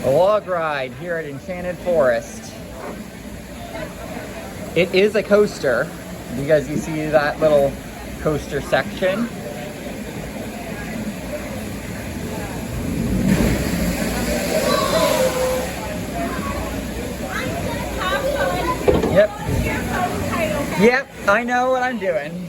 A log ride here at Enchanted Forest. It is a coaster because you see that little coaster section. Yep. Yep, I know what I'm doing.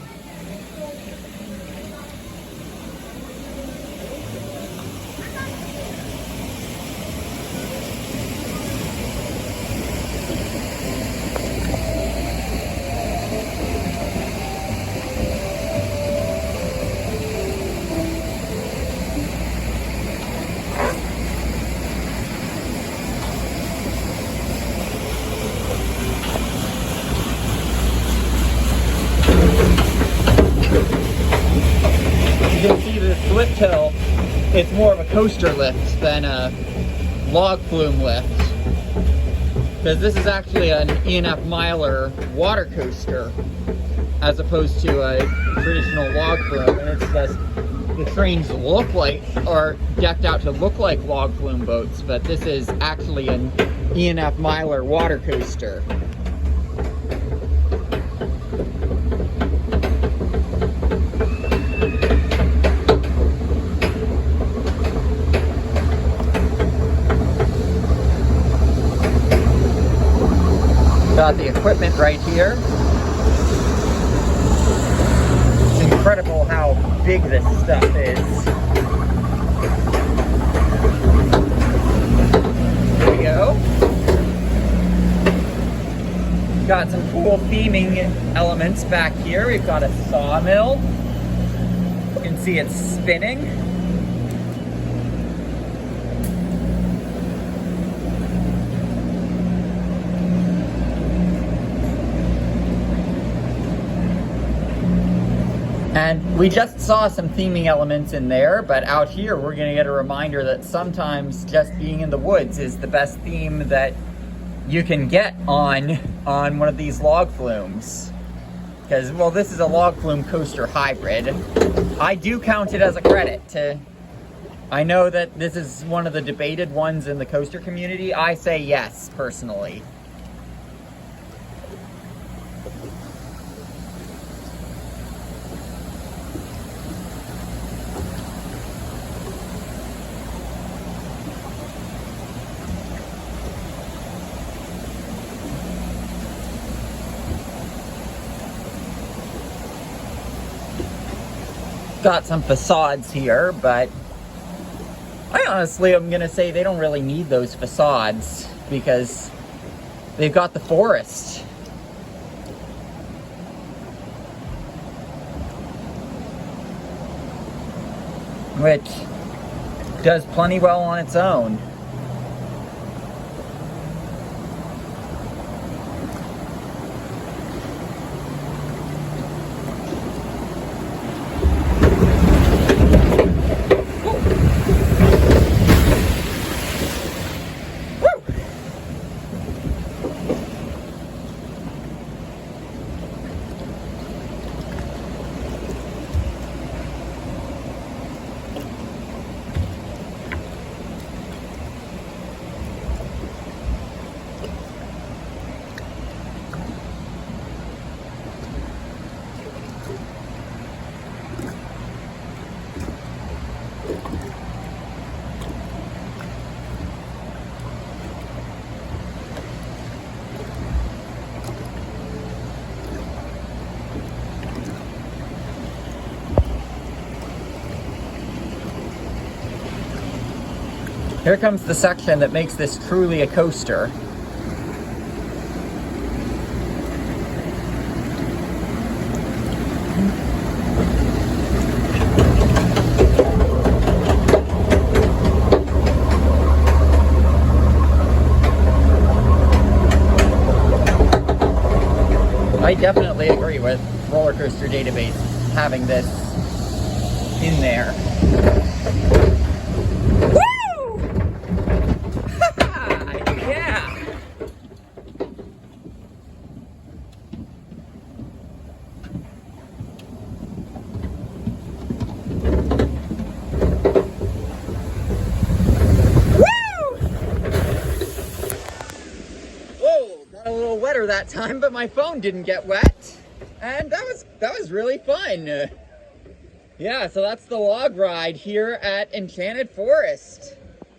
You can see this lift hill, it's more of a coaster lift than a log flume lift. Because this is actually an E&F Miler water coaster as opposed to a traditional log flume. And it's just, the trains look like, are decked out to look like log flume boats, but this is actually an E&F Miler water coaster. Got the equipment right here. It's incredible how big this stuff is. There we go. Got some cool theming elements back here. We've got a sawmill. You can see it spinning. And we just saw some theming elements in there, but out here we're gonna get a reminder that sometimes just being in the woods is the best theme that you can get on one of these log flumes. Because, well, this is a log flume coaster hybrid. I do count it as a credit to, I know that this is one of the debated ones in the coaster community. I say yes, personally. Got some facades here, but I honestly am gonna say they don't really need those facades because they've got the forest. Which does plenty well on its own. Here comes the section that makes this truly a coaster. I definitely agree with Roller Coaster Database having this in there. Got a little wetter that time, but my phone didn't get wet. And that was really fun. Yeah, so that's the log ride here at Enchanted Forest.